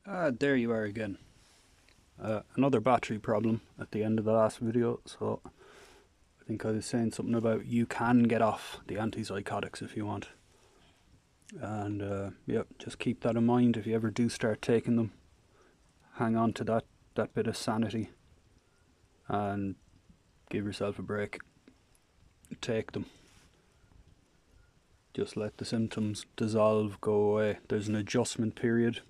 There you are again. Another battery problem at the end of the last video. So I think I was saying something about you can get off the antipsychotics if you want. And yeah, just keep that in mind if you ever do start taking them. Hang on to that bit of sanity and give yourself a break. Take them. Just let the symptoms dissolve, go away. There's an adjustment period,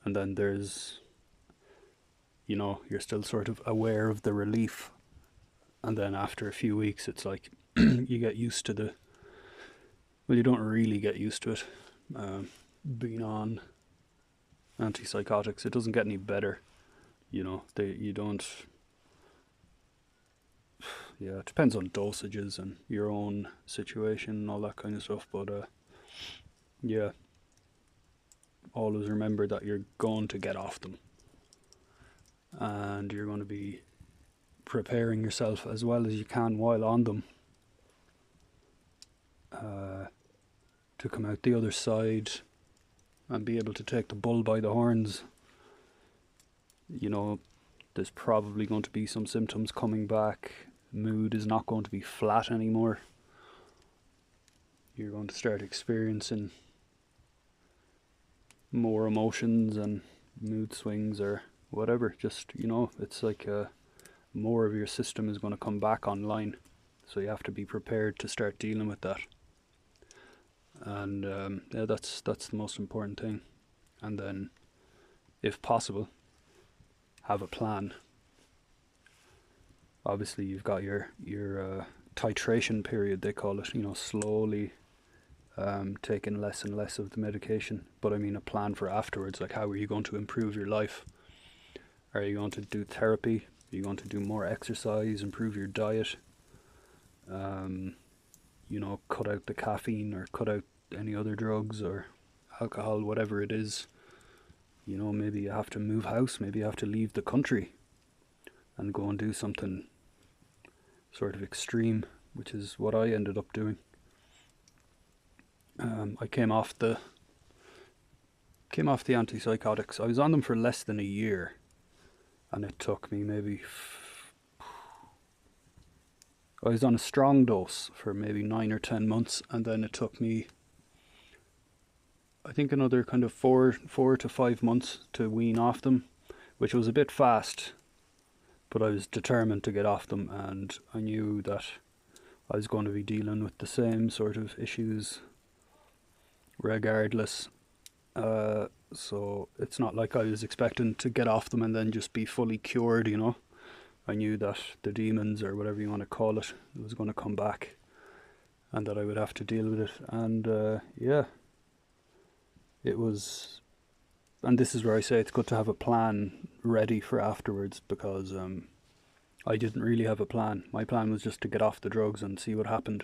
and then there's, you're still sort of aware of the relief. And then after a few weeks, it's like you get used to you don't really get used to it. Being on antipsychotics, it doesn't get any better. You don't. Yeah, it depends on dosages and your own situation and all that kind of stuff. But yeah, always remember that you're going to get off them, and you're going to be preparing yourself as well as you can while on them to come out the other side and be able to take the bull by the horns. There's probably going to be some symptoms coming back. Mood is not going to be flat anymore. You're going to start experiencing more emotions and mood swings or whatever. Just, it's like more of your system is going to come back online. So you have to be prepared to start dealing with that. And yeah, that's the most important thing. And then, if possible, have a plan. Obviously, you've got your titration period, they call it. Slowly taking less and less of the medication. But I mean, a plan for afterwards. Like, how are you going to improve your life? Are you going to do therapy? Are you going to do more exercise? Improve your diet? Cut out the caffeine or cut out any other drugs or alcohol, whatever it is. Maybe you have to move house, maybe you have to leave the country and go and do something sort of extreme, which is what I ended up doing. I came off the antipsychotics. I was on them for less than a year, and it took me maybe I was on a strong dose for maybe 9 or 10 months, and then it took me, I think, another kind of 4 to 5 months to wean off them, which was a bit fast, but I was determined to get off them, and I knew that I was going to be dealing with the same sort of issues regardless. So it's not like I was expecting to get off them and then just be fully cured. I knew that the demons, or whatever you want to call it, was going to come back, and that I would have to deal with it. And yeah, it was. And this is where I say it's good to have a plan ready for afterwards, because I didn't really have a plan. My plan was just to get off the drugs and see what happened.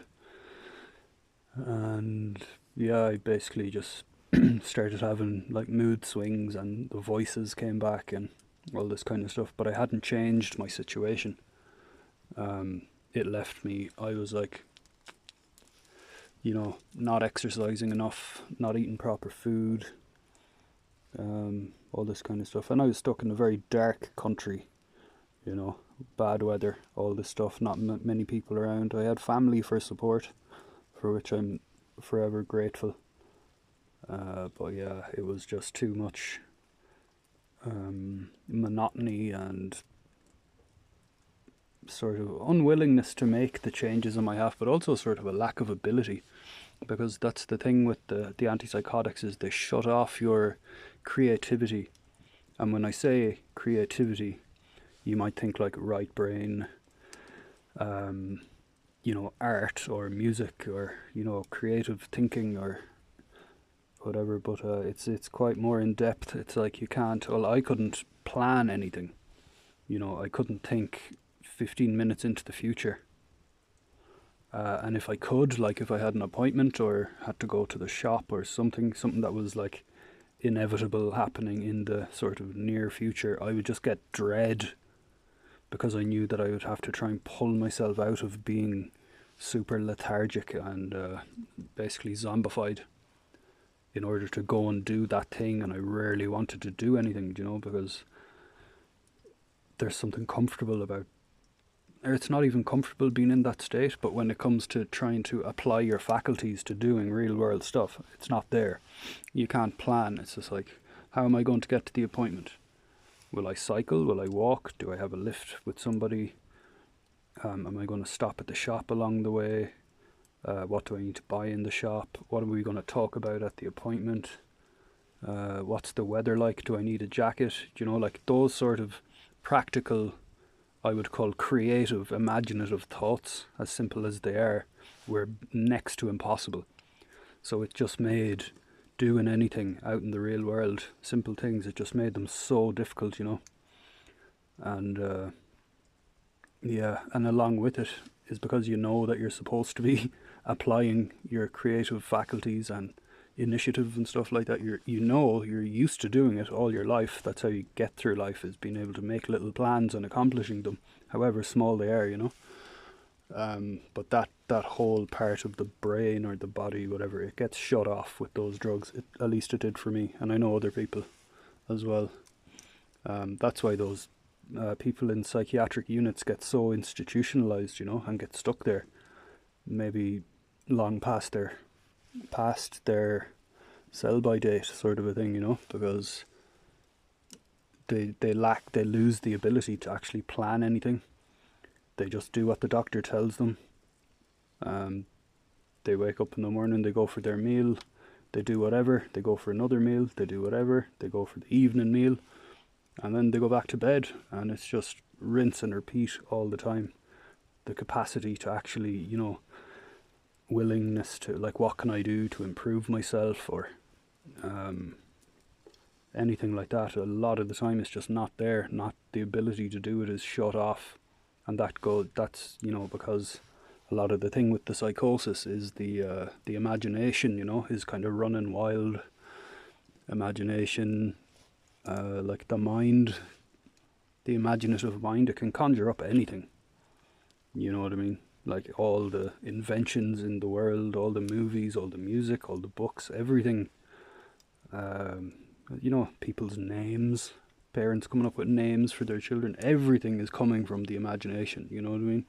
And yeah, I basically just started having like mood swings, and the voices came back and all this kind of stuff, but I hadn't changed my situation. It left me, I was like, not exercising enough, not eating proper food, all this kind of stuff. And I was stuck in a very dark country, bad weather, all this stuff, not many people around. I had family for support, for which I'm forever grateful. But yeah, it was just too much monotony and sort of unwillingness to make the changes on my half, but also sort of a lack of ability, because that's the thing with the antipsychotics, is they shut off your creativity. And when I say creativity, you might think like right brain, art or music, or creative thinking or whatever, but it's quite more in depth. It's like I couldn't plan anything. I couldn't think 15 minutes into the future. And if I could, like if I had an appointment or had to go to the shop or something that was like inevitable happening in the sort of near future, I would just get dread, because I knew that I would have to try and pull myself out of being super lethargic and basically zombified. in order to go and do that thing, and I rarely wanted to do anything, because there's something comfortable about, or it's not even comfortable being in that state, but when it comes to trying to apply your faculties to doing real world stuff, it's not there. You can't plan. It's just like, how am I going to get to the appointment? Will I cycle? Will I walk? Do I have a lift with somebody? Am I going to stop at the shop along the way? What do I need to buy in the shop? What are we going to talk about at the appointment? What's the weather like? Do I need a jacket? Like those sort of practical, I would call creative, imaginative thoughts, as simple as they are, were next to impossible. So it just made doing anything out in the real world, simple things, it just made them so difficult, And yeah, and along with it is because you know that you're supposed to be applying your creative faculties and initiative and stuff like that. You're used to doing it all your life. That's how you get through life, is being able to make little plans and accomplishing them, however small they are, But that whole part of the brain or the body, whatever, it gets shut off with those drugs. At least it did for me, and I know other people as well. That's why those people in psychiatric units get so institutionalized, and get stuck there, maybe long past their sell-by date, sort of a thing, because they lose the ability to actually plan anything. They just do what the doctor tells them. They wake up in the morning, they go for their meal, they do whatever, they go for another meal, they do whatever, they go for the evening meal, and then they go back to bed, and it's just rinse and repeat all the time. The capacity to actually, willingness to, like, what can I do to improve myself, or anything like that, a lot of the time it's just not there. Not the ability to do it is shut off, and that's because a lot of the thing with the psychosis is the imagination, is kind of running wild. Imagination, like the mind, the imaginative mind, it can conjure up anything. You know what I mean? Like all the inventions in the world, all the movies, all the music, all the books, everything. People's names, parents coming up with names for their children, everything is coming from the imagination, you know what I mean?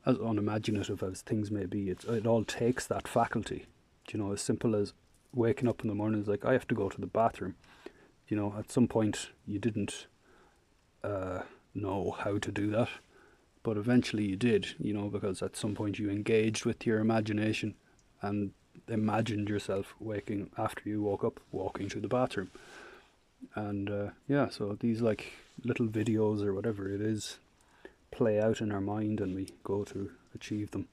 As unimaginative as things may be, it all takes that faculty. As simple as waking up in the morning is like, I have to go to the bathroom. At some point you didn't know how to do that, but eventually you did, because at some point you engaged with your imagination and imagined yourself waking, after you woke up, walking to the bathroom. And so these like little videos or whatever it is play out in our mind, and we go to achieve them.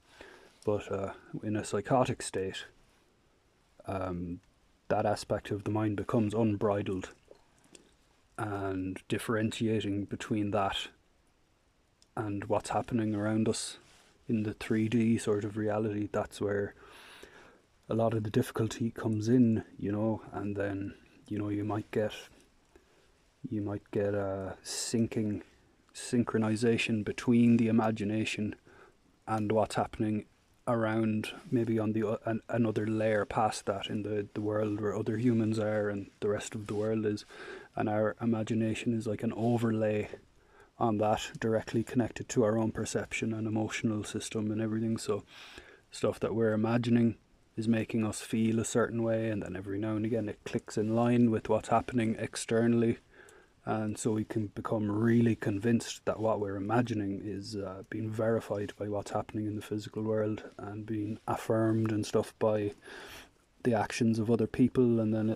But in a psychotic state, that aspect of the mind becomes unbridled, and differentiating between that and what's happening around us in the 3D sort of reality, that's where a lot of the difficulty comes in, and then you might get a synchronization between the imagination and what's happening around, maybe on the another layer past that, in the world where other humans are and the rest of the world is, and our imagination is like an overlay on that, directly connected to our own perception and emotional system and everything. So stuff that we're imagining is making us feel a certain way, and then every now and again it clicks in line with what's happening externally, and so we can become really convinced that what we're imagining is being verified by what's happening in the physical world, and being affirmed and stuff by the actions of other people. And then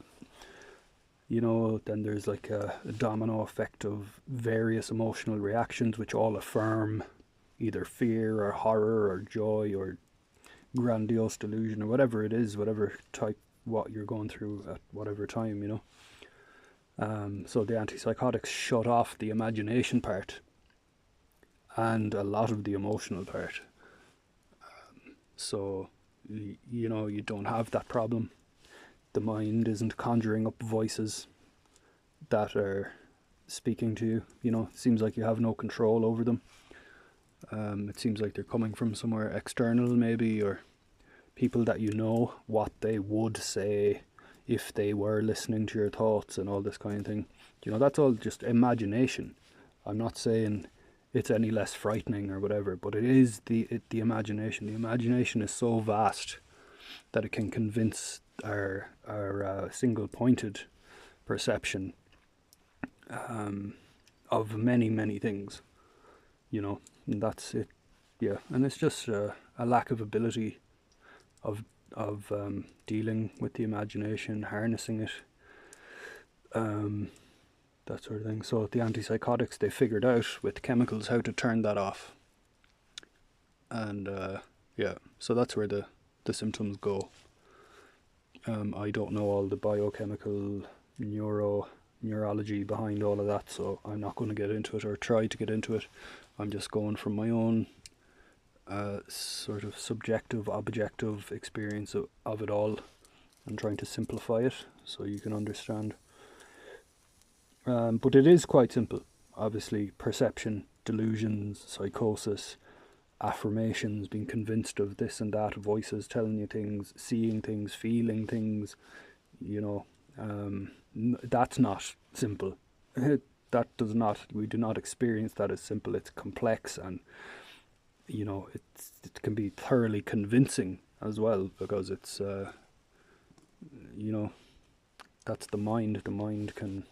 then there's like a domino effect of various emotional reactions which all affirm either fear or horror or joy or grandiose delusion or whatever it is, whatever type, what you're going through at whatever time, So the antipsychotics shut off the imagination part and a lot of the emotional part. So you don't have that problem. The mind isn't conjuring up voices that are speaking to you. It seems like you have no control over them. It seems like they're coming from somewhere external, maybe, or people that you know, what they would say if they were listening to your thoughts and all this kind of thing. You know, that's all just imagination. I'm not saying it's any less frightening or whatever, but it is the imagination. The imagination is so vast that it can convince our single pointed perception of many things, you know, and that's it. Yeah, and it's just a lack of ability of dealing with the imagination, harnessing it, that sort of thing. So the antipsychotics, they figured out with chemicals how to turn that off, and yeah, so that's where the symptoms go. I don't know all the biochemical neurology behind all of that, so I'm not going to get into it or try to get into it. I'm just going from my own sort of subjective, objective experience of it all and trying to simplify it so you can understand. But it is quite simple. Obviously, perception, delusions, psychosis, affirmations, being convinced of this and that, voices telling you things, seeing things, feeling things, you know, that's not simple. That does not, we do not experience that as simple. It's complex, and you know, it can be thoroughly convincing as well, because it's you know, that's the mind. The mind can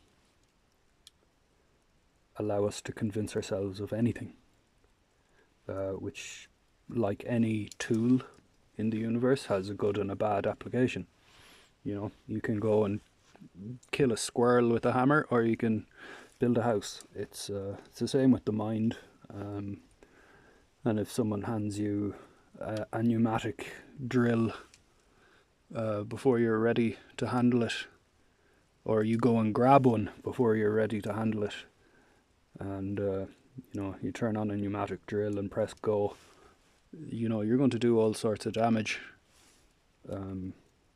allow us to convince ourselves of anything, which, like any tool in the universe, has a good and a bad application. You know, you can go and kill a squirrel with a hammer, or you can build a house. It's the same with the mind. And if someone hands you a pneumatic drill before you're ready to handle it, or you go and grab one before you're ready to handle it, and you know, you turn on a pneumatic drill and press go, you know, you're going to do all sorts of damage.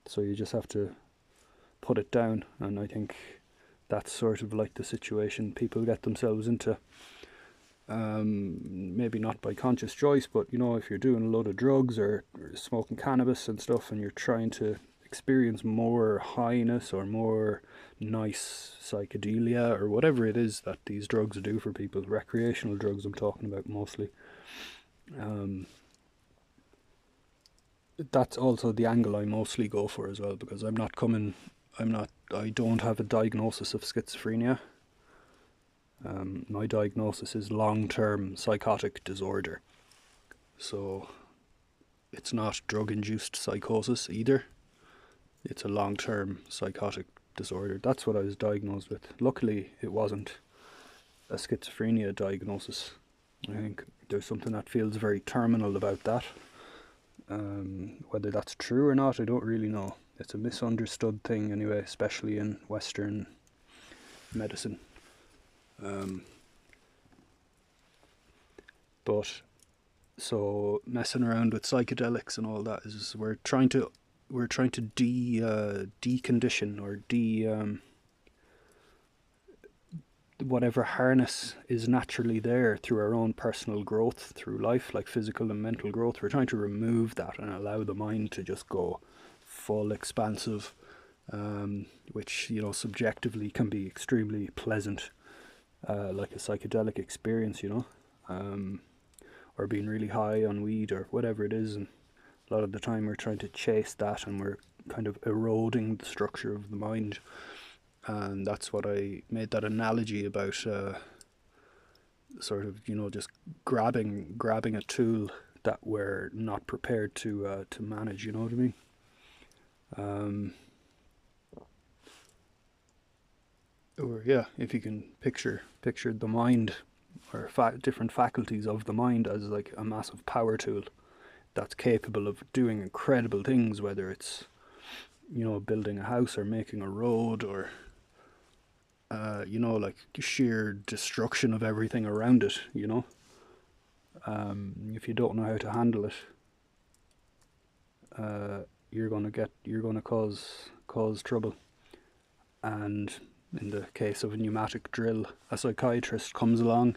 So you just have to put it down, and I think that's sort of like the situation people get themselves into. Maybe not by conscious choice, but you know, if you're doing a load of drugs or smoking cannabis and stuff, and you're trying to experience more highness or more nice psychedelia or whatever it is that these drugs do for people, recreational drugs I'm talking about mostly, that's also the angle I mostly go for as well, because I don't have a diagnosis of schizophrenia. My diagnosis is long-term psychotic disorder. So it's not drug-induced psychosis either. It's a long-term psychotic disorder. That's what I was diagnosed with. Luckily, it wasn't a schizophrenia diagnosis. I think there's something that feels very terminal about that. Whether that's true or not, I don't really know. It's a misunderstood thing anyway, especially in Western medicine. But so messing around with psychedelics and all that is we're trying to decondition or whatever harness is naturally there through our own personal growth through life, like physical and mental growth. We're trying to remove that and allow the mind to just go full expansive, which, you know, subjectively can be extremely pleasant, like a psychedelic experience, you know, or being really high on weed or whatever it is. And a lot of the time we're trying to chase that, and we're kind of eroding the structure of the mind. And that's what I made that analogy about, sort of, you know, just grabbing a tool that we're not prepared to manage. You know what I mean? Or yeah, if you can picture the mind or different faculties of the mind as like a massive power tool that's capable of doing incredible things, whether it's, you know, building a house or making a road, or you know, like sheer destruction of everything around it, you know. If you don't know how to handle it, you're gonna cause trouble. And in the case of a pneumatic drill, a psychiatrist comes along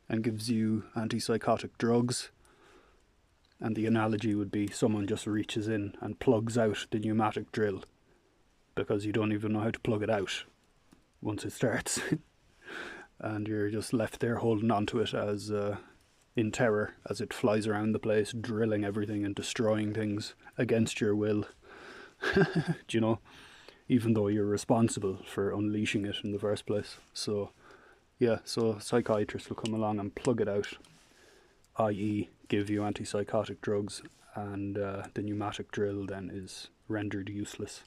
and gives you antipsychotic drugs, And the analogy would be someone just reaches in and plugs out the pneumatic drill because you don't even know how to plug it out once it starts. And you're just left there holding onto it as in terror as it flies around the place, drilling everything and destroying things against your will. Do you know? Even though you're responsible for unleashing it in the first place. So, yeah, so psychiatrists will come along and plug it out, i.e. give you antipsychotic drugs, and the pneumatic drill then is rendered useless.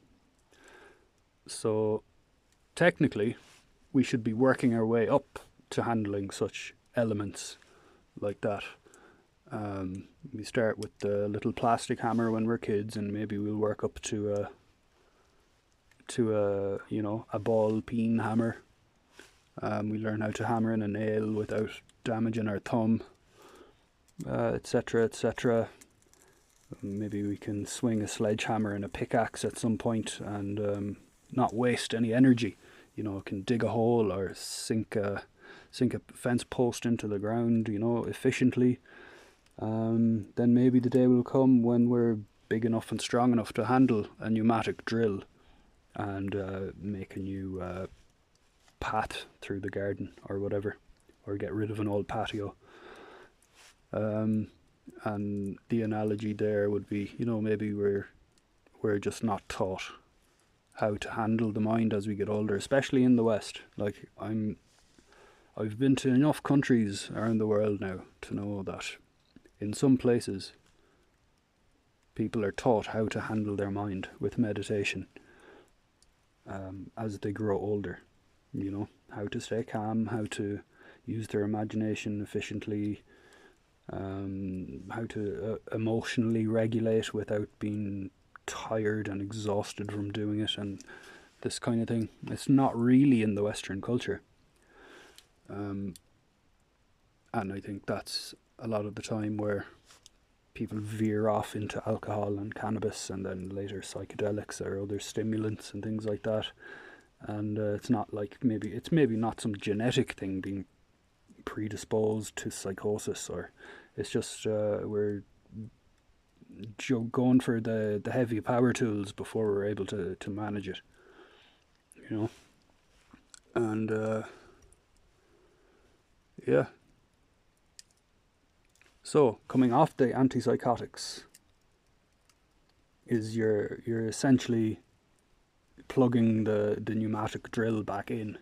So, technically, we should be working our way up to handling such elements like that. We start with the little plastic hammer when we're kids, and maybe we'll work up to a ball peen hammer. We learn how to hammer in a nail without damaging our thumb, etc., etc. Maybe we can swing a sledgehammer and a pickaxe at some point and not waste any energy. You know, can dig a hole or sink a fence post into the ground, you know, efficiently. Then maybe the day will come when we're big enough and strong enough to handle a pneumatic drill and make a new path through the garden or whatever, or get rid of an old patio. And the analogy there would be, you know, maybe we're just not taught how to handle the mind as we get older, especially in the West. Like, I've been to enough countries around the world now to know that in some places people are taught how to handle their mind with meditation as they grow older. You know, how to stay calm, how to use their imagination efficiently, how to emotionally regulate without being tired and exhausted from doing it, and this kind of thing. It's not really in the Western culture. And I think that's a lot of the time where people veer off into alcohol and cannabis and then later psychedelics or other stimulants and things like that. And it's not like it's maybe not some genetic thing being predisposed to psychosis, or it's just we're going for the heavy power tools before we're able to manage it, you know. And yeah. So coming off the antipsychotics is you're essentially plugging the pneumatic drill back in.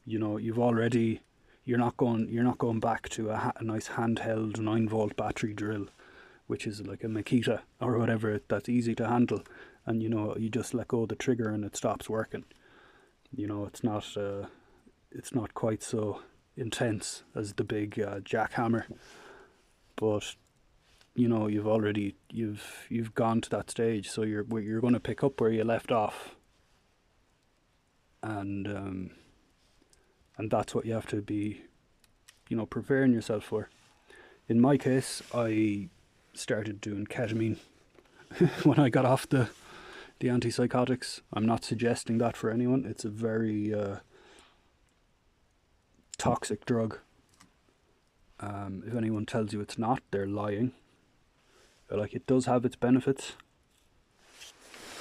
You know, you're not going back to a nice handheld 9-volt battery drill, which is like a Makita or whatever, that's easy to handle, and you know, you just let go of the trigger and it stops working. You know, it's not quite so intense as the big jackhammer, but you know, you've gone to that stage, so you're going to pick up where you left off, and that's what you have to be, you know, preparing yourself for. In my case, I started doing ketamine when I got off the antipsychotics. I'm not suggesting that for anyone. It's a very toxic drug. If anyone tells you it's not, they're lying. Like, it does have its benefits.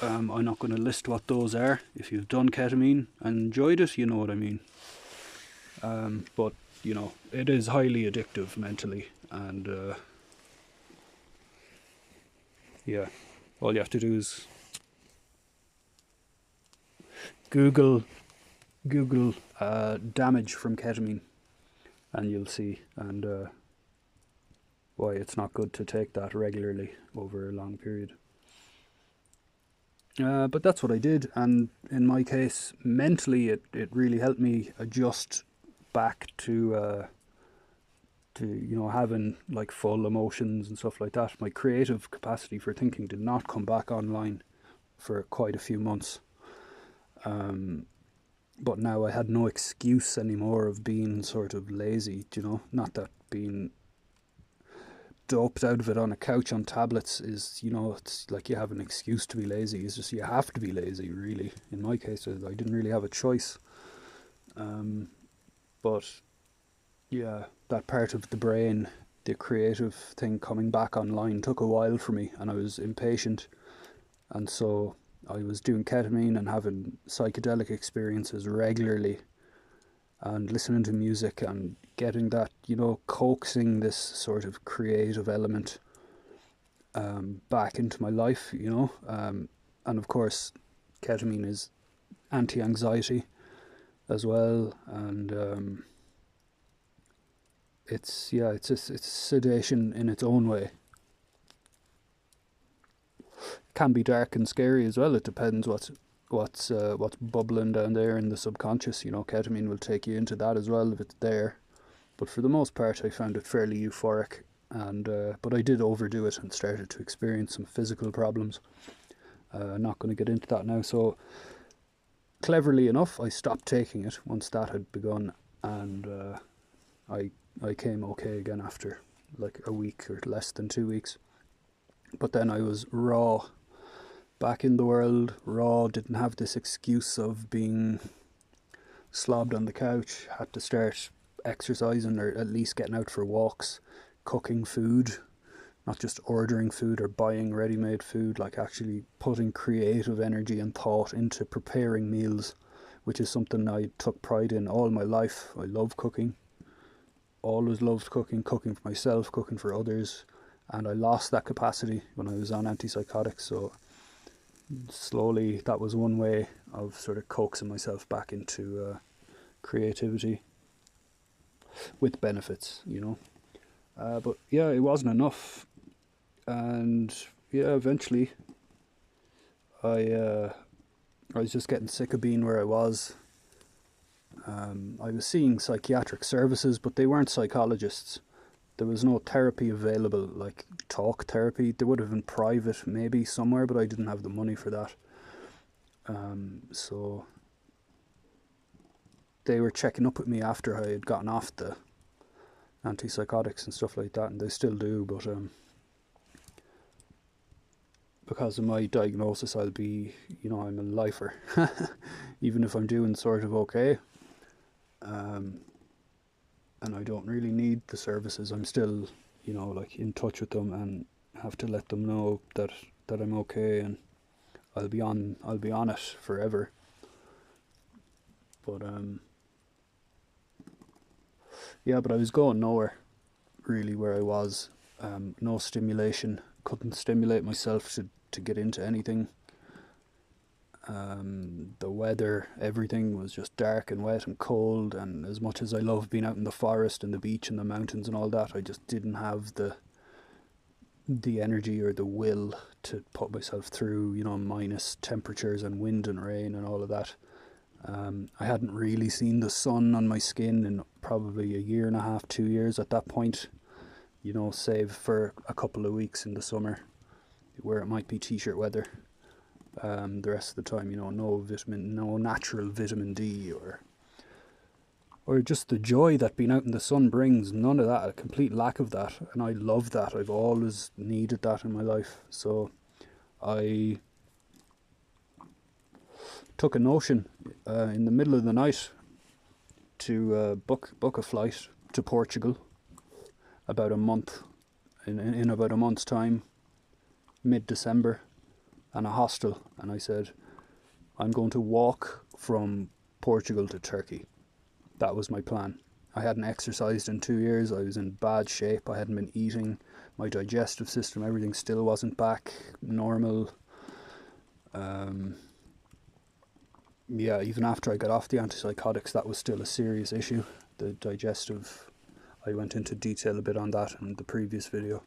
I'm not going to list what those are. If you've done ketamine and enjoyed it, you know what I mean. But you know, it is highly addictive mentally, and yeah, all you have to do is Google damage from ketamine, and you'll see, and why it's not good to take that regularly over a long period. But that's what I did, and in my case, mentally, it really helped me adjust back to you know, having like full emotions and stuff like that. My creative capacity for thinking did not come back online for quite a few months. But now I had no excuse anymore of being sort of lazy, you know. Not that being doped out of it on a couch on tablets is, you know, it's like you have an excuse to be lazy. It's just you have to be lazy, really. In my case, I didn't really have a choice. But yeah, that part of the brain the creative thing coming back online took a while for me, and I was impatient, and so I was doing ketamine and having psychedelic experiences regularly and listening to music and getting that, coaxing this sort of creative element back into my life, and of course ketamine is anti-anxiety as well, and it's sedation in its own way. It can be dark and scary as well. It depends what's bubbling down there in the subconscious. Ketamine will take you into that as well if it's there. But for the most part, I found it fairly euphoric, and but I did overdo it and started to experience some physical problems. Not going to get into that now. So cleverly enough, I stopped taking it once that had begun, and I came okay again after like a week or less than 2 weeks. But then I was raw, back in the world, raw, didn't have this excuse of being slobbed on the couch, had to start exercising or at least getting out for walks, cooking food, not just ordering food or buying ready-made food, like actually putting creative energy and thought into preparing meals, which is something I took pride in all my life. I love cooking, always loved cooking for myself, cooking for others, and I lost that capacity when I was on antipsychotics. So slowly that was one way of sort of coaxing myself back into creativity with benefits, but yeah, it wasn't enough, and yeah, eventually I was just getting sick of being where I was. I was seeing psychiatric services, but they weren't psychologists. There was no therapy available, like talk therapy. There would have been private maybe somewhere, but I didn't have the money for that. So they were checking up with me after I had gotten off the antipsychotics and stuff like that, and they still do, but because of my diagnosis, I'll be, I'm a lifer, even if I'm doing sort of okay. And I don't really need the services. I'm still, like in touch with them and have to let them know that I'm okay, and I'll be on it forever. But yeah, but I was going nowhere really where I was. No stimulation, couldn't stimulate myself to get into anything. The weather, everything was just dark and wet and cold, and as much as I love being out in the forest and the beach and the mountains and all that, I just didn't have the energy or the will to put myself through, minus temperatures and wind and rain and all of that. I hadn't really seen the sun on my skin in probably a year and a half, 2 years at that point, save for a couple of weeks in the summer where it might be t-shirt weather. The rest of the time, no natural vitamin D or just the joy that being out in the sun brings. None of that, a complete lack of that, and I love that. I've always needed that in my life. So I took a notion in the middle of the night to book a flight to Portugal about a month, in about a month's time, mid-December, and a hostel, and I said, I'm going to walk from Portugal to Turkey. That was my plan. I hadn't exercised in 2 years. I was in bad shape. I hadn't been eating. My digestive system, everything still wasn't back normal. Yeah, even after I got off the antipsychotics, that was still a serious issue. The digestive, I went into detail a bit on that in the previous video.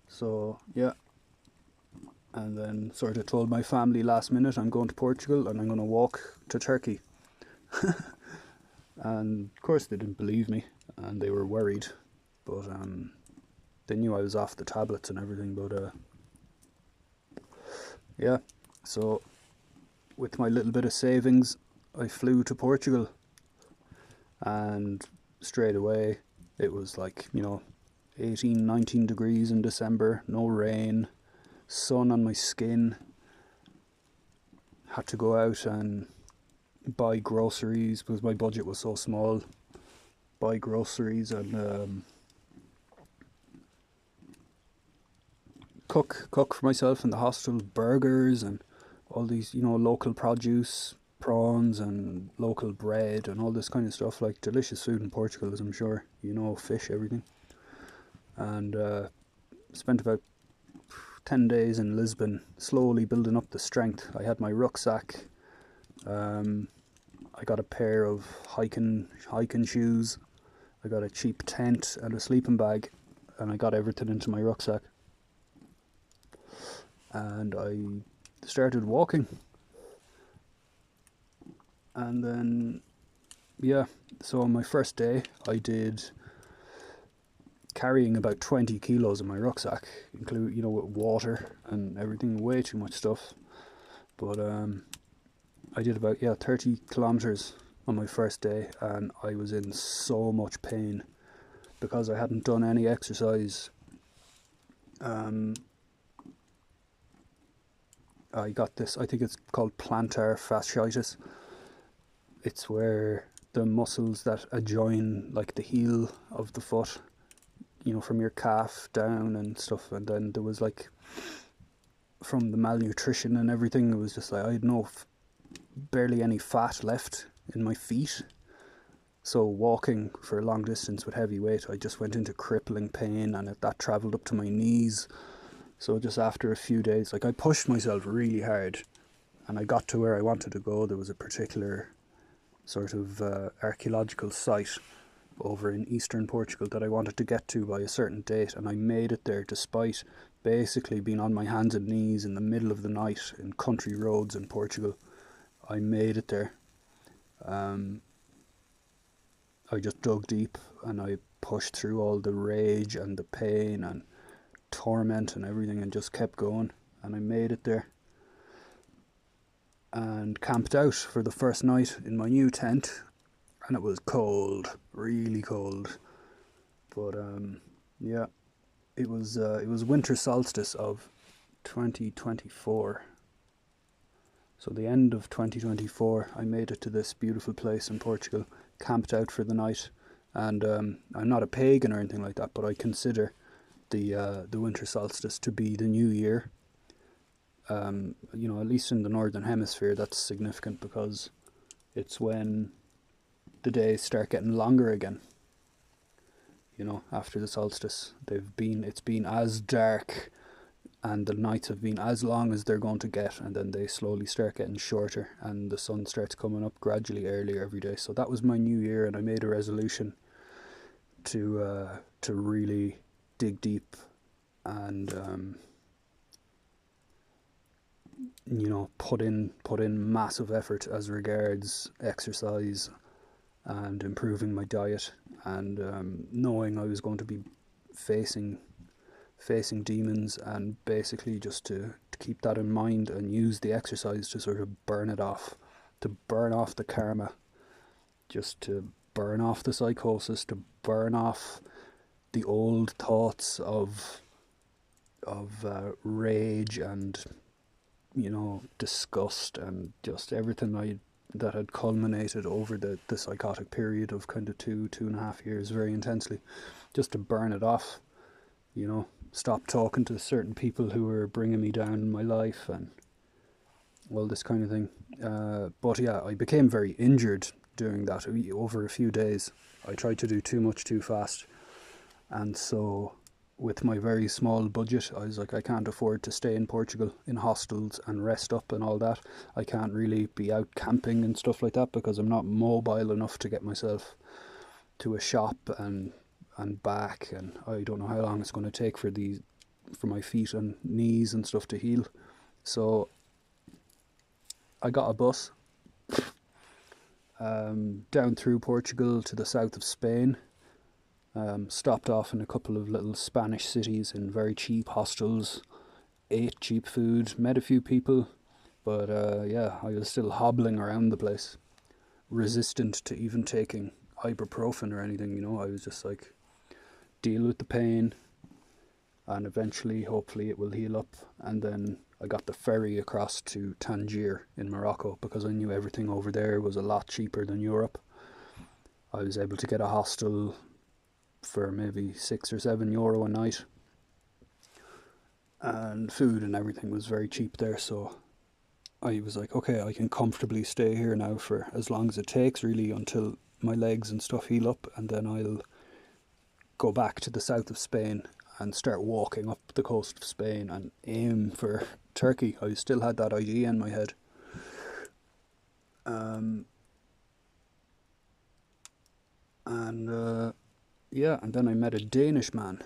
So yeah, and then sort of told my family last minute, I'm going to Portugal and I'm going to walk to Turkey. And of course they didn't believe me and they were worried, but they knew I was off the tablets and everything. But yeah, so with my little bit of savings, I flew to Portugal, and straight away it was like, 18, 19 degrees in December, no rain, sun on my skin. Had to go out and buy groceries because my budget was so small. Buy groceries, and cook for myself in the hostel, burgers and all these, local produce, prawns and local bread and all this kind of stuff, like delicious food in Portugal, as I'm sure fish, everything. And spent about 10 days in Lisbon, slowly building up the strength. I had my rucksack. I got a pair of hiking shoes. I got a cheap tent and a sleeping bag, and I got everything into my rucksack. And I started walking. And then, so on my first day, I did carrying about 20 kilos in my rucksack, include with water and everything, way too much stuff. But I did about 30 kilometers on my first day, and I was in so much pain because I hadn't done any exercise. I got this, I think it's called plantar fasciitis. It's where the muscles that adjoin like the heel of the foot, from your calf down and stuff, and then there was like, from the malnutrition and everything, it was just like I had barely any fat left in my feet. So walking for a long distance with heavy weight, I just went into crippling pain, and that travelled up to my knees. So just after a few days, like, I pushed myself really hard, and I got to where I wanted to go. There was a particular sort of archaeological site over in eastern Portugal that I wanted to get to by a certain date, and I made it there despite basically being on my hands and knees in the middle of the night in country roads in Portugal. I made it there. I just dug deep and I pushed through all the rage and the pain and torment and everything, and just kept going, and I made it there and camped out for the first night in my new tent. And it was cold, really cold, but it was winter solstice of 2024. So the end of 2024, I made it to this beautiful place in Portugal, camped out for the night, and I'm not a pagan or anything like that, but I consider the winter solstice to be the new year. At least in the northern hemisphere, that's significant because it's when the days start getting longer again. After the solstice, it's been as dark and the nights have been as long as they're going to get, and then they slowly start getting shorter and the sun starts coming up gradually earlier every day. So that was my new year, and I made a resolution to really dig deep and put in massive effort as regards exercise and improving my diet, and knowing I was going to be facing demons, and basically just to keep that in mind and use the exercise to sort of burn it off, to burn off the karma, just to burn off the psychosis, to burn off the old thoughts of rage and disgust and just everything that had culminated over the psychotic period of kind of 2.5 years very intensely, just to burn it off, stop talking to certain people who were bringing me down in my life and all this kind of thing. But I became very injured doing that over a few days. I tried to do too much too fast, and so with my very small budget, I was like, I can't afford to stay in Portugal in hostels and rest up and all that. I can't really be out camping and stuff like that because I'm not mobile enough to get myself to a shop and back, and I don't know how long it's going to take for my feet and knees and stuff to heal. So I got a bus down through Portugal to the south of Spain. Stopped off in a couple of little Spanish cities in very cheap hostels, ate cheap food, met a few people, but I was still hobbling around the place, resistant to even taking ibuprofen or anything. I was just like, deal with the pain, and eventually, hopefully, it will heal up. And then I got the ferry across to Tangier in Morocco because I knew everything over there was a lot cheaper than Europe. I was able to get a hostel for maybe €6 or €7 a night, and food and everything was very cheap there. So I was like, okay, I can comfortably stay here now for as long as it takes, really, until my legs and stuff heal up, and then I'll go back to the south of Spain and start walking up the coast of Spain and aim for Turkey. I still had that idea in my head. And then I met a Danish man.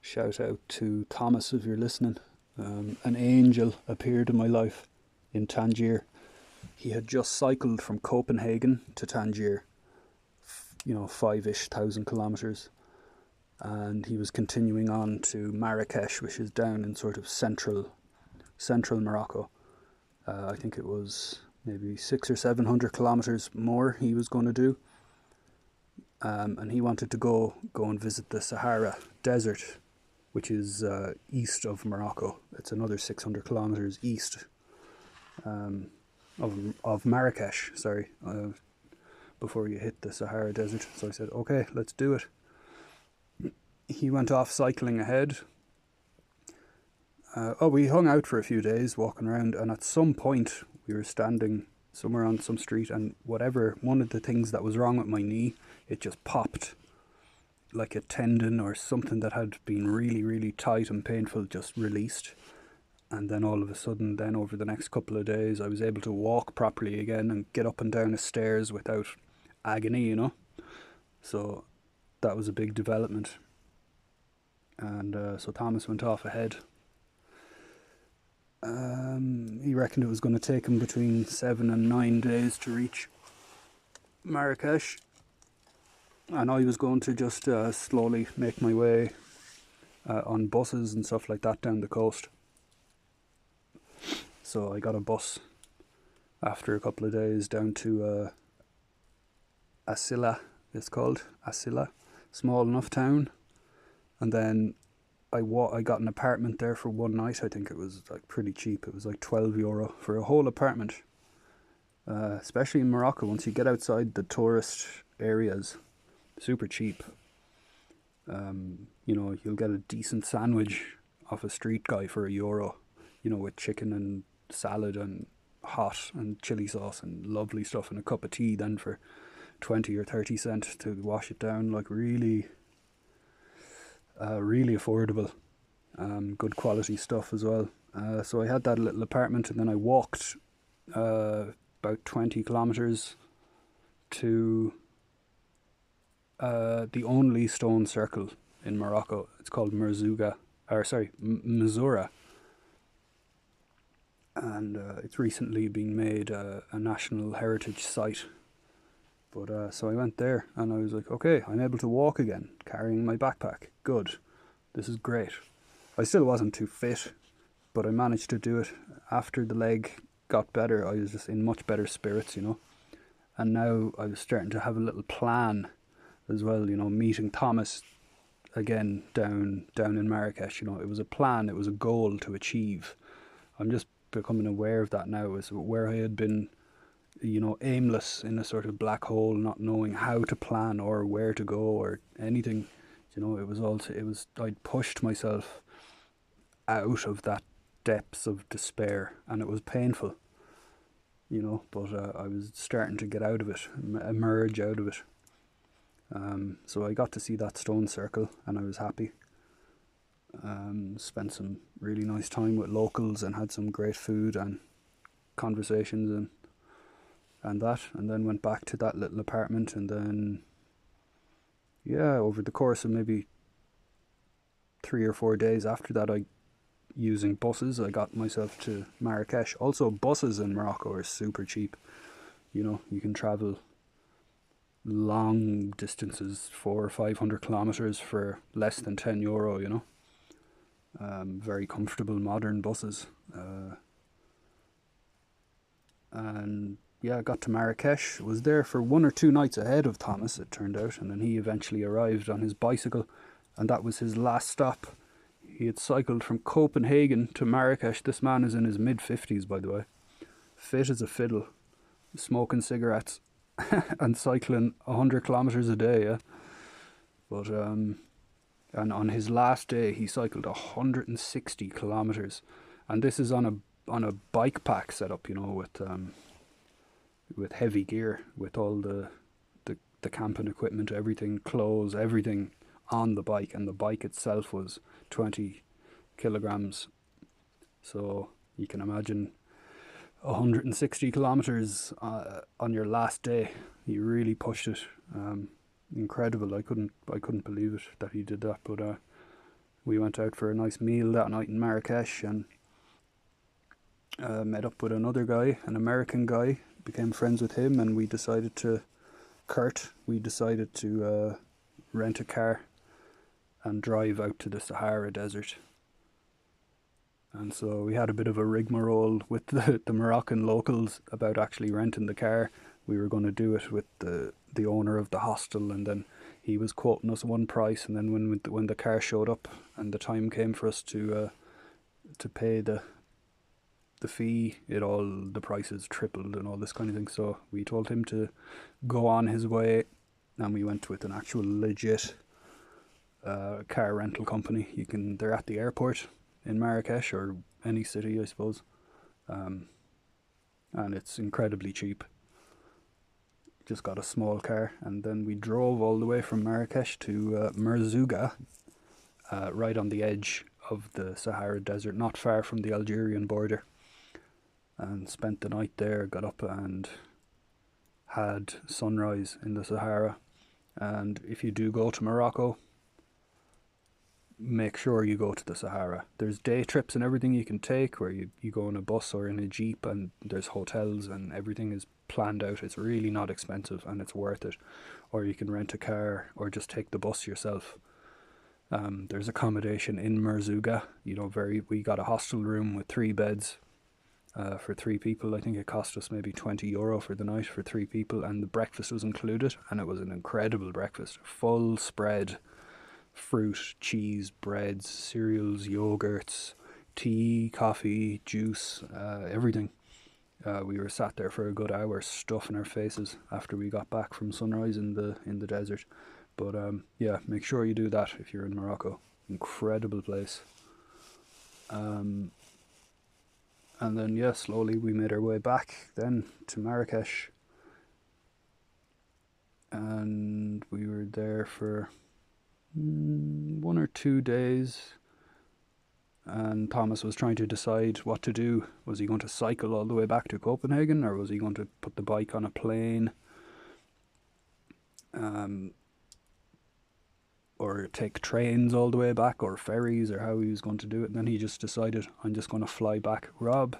Shout out to Thomas if you're listening. An angel appeared in my life in Tangier. He had just cycled from Copenhagen to Tangier, 5-ish thousand kilometers, and he was continuing on to Marrakesh, which is down in sort of central Morocco. I think it was maybe 600 or 700 kilometers more he was going to do. And he wanted to go and visit the Sahara Desert, which is east of Morocco. It's another 600 kilometers east of Marrakesh, before you hit the Sahara Desert. So I said, okay, let's do it. He went off cycling ahead. We hung out for a few days, walking around, and at some point we were standing somewhere on some street, and one of the things that was wrong with my knee, it just popped. Like a tendon or something that had been really, really tight and painful just released. And then all of a sudden, then over the next couple of days, I was able to walk properly again and get up and down the stairs without agony, So that was a big development. And so Thomas went off ahead. He reckoned it was going to take him between 7 and 9 days to reach Marrakesh. And I was going to just slowly make my way on buses and stuff like that down the coast. So I got a bus after a couple of days down to Asila, it's called, Asila, small enough town. And then I got an apartment there for one night. I think it was like pretty cheap. It was like €12 for a whole apartment. Especially in Morocco, once you get outside the tourist areas, super cheap. You'll get a decent sandwich off a street guy for €1, with chicken and salad and hot and chili sauce and lovely stuff, and a cup of tea then for 20 or 30 cents to wash it down. Like really affordable. Good quality stuff as well. So I had that little apartment, and then I walked about 20 kilometers to the only stone circle in Morocco. It's called Merzouga, Mazura, and it's recently been made a national heritage site. But so I went there, and I was like, okay, I'm able to walk again, carrying my backpack. Good, this is great. I still wasn't too fit, but I managed to do it. After the leg got better, I was just in much better spirits, And now I was starting to have a little plan as well, meeting Thomas again down in Marrakesh. It was a plan, it was a goal to achieve. I'm just becoming aware of that now, as where I had been, aimless in a sort of black hole, not knowing how to plan or where to go or anything. I'd pushed myself out of that depths of despair, and it was painful, but I was starting to get out of it, emerge out of it. So I got to see that stone circle, and I was happy. Spent some really nice time with locals and had some great food and conversations and then went back to that little apartment, and then over the course of maybe 3 or 4 days after that, using buses, I got myself to Marrakesh. Also, buses in Morocco are super cheap. You can travel long distances, 400 or 500 kilometers for less than €10. Very comfortable modern buses. I got to Marrakesh. Was there for 1 or 2 nights ahead of Thomas, it turned out, and then he eventually arrived on his bicycle, and that was his last stop. He had cycled from Copenhagen to Marrakesh. This man is in his mid-50s, by the way. Fit as a fiddle, smoking cigarettes and cycling 100 kilometers a day, yeah. But And on his last day, he cycled 160 kilometers, and this is on a bike pack setup, with heavy gear, with all the camping equipment, everything, clothes, everything on the bike, and the bike itself was 20 kilograms. So you can imagine 160 kilometers on your last day. He really pushed it. Incredible. I couldn't believe it that he did that. But we went out for a nice meal that night in Marrakesh, and met up with another guy, an American guy, became friends with him, and we decided to rent a car and drive out to the Sahara Desert. And so we had a bit of a rigmarole with the Moroccan locals about actually renting the car. We were going to do it with the owner of the hostel, and then he was quoting us one price, and then when the car showed up and the time came for us to pay the fee, the prices tripled and all this kind of thing. So we told him to go on his way, and we went with an actual legit car rental company. They're at the airport in Marrakesh, or any city, I suppose, and it's incredibly cheap. Just got a small car, and then we drove all the way from Marrakesh to Merzouga, right on the edge of the Sahara Desert, not far from the Algerian border, and spent the night there. Got up and had sunrise in the Sahara. And if you do go to Morocco, make sure you go to the Sahara. There's day trips and everything you can take, where you go in a bus or in a jeep, and there's hotels and everything is planned out. It's really not expensive, and it's worth it. Or you can rent a car or just take the bus yourself. There's accommodation in Merzouga. We got a hostel room with 3 beds for 3 people. I think it cost us maybe €20 for the night for 3 people, and the breakfast was included, and it was an incredible breakfast. Full spread, fruit, cheese, breads, cereals, yogurts, tea, coffee, juice, everything. We were sat there for a good hour stuffing our faces after we got back from sunrise in the desert. But yeah, make sure you do that if you're in Morocco. Incredible place. And then, yeah, slowly we made our way back then to Marrakesh. And we were there for 1 or 2 days. And Thomas was trying to decide what to do. Was he going to cycle all the way back to Copenhagen, or was he going to put the bike on a plane? Or take trains all the way back, or ferries, or how he was going to do it. And then he just decided, I'm just going to fly back. Rob,